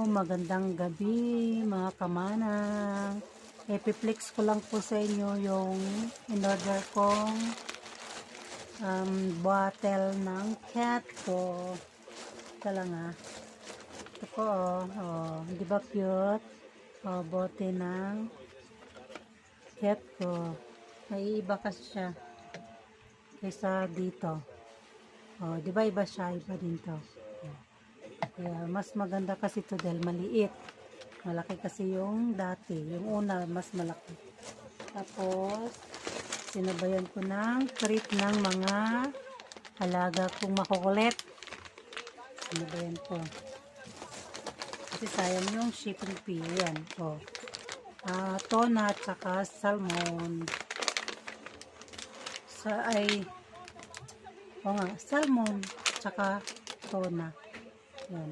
magandang gabi mga kamanang. Epiplex ko lang po sa inyo yung in-order kong bottle ng cat ko. Ito lang Ito po di ba cute? Bote ng cat ko. Naiiba kasi siya kaysa dito. Di ba iba siya? Iba din to. Kaya mas maganda kasi ito dahil maliit. Malaki kasi yung dati. Yung una mas malaki. Tapos sinabayan ko ng treat ng mga alaga kong makukulit. Sinabayan ko. Kasi sayang yung shipping fee. Yan. Tuna at saka salmon. Salmon tsaka tuna. Yan.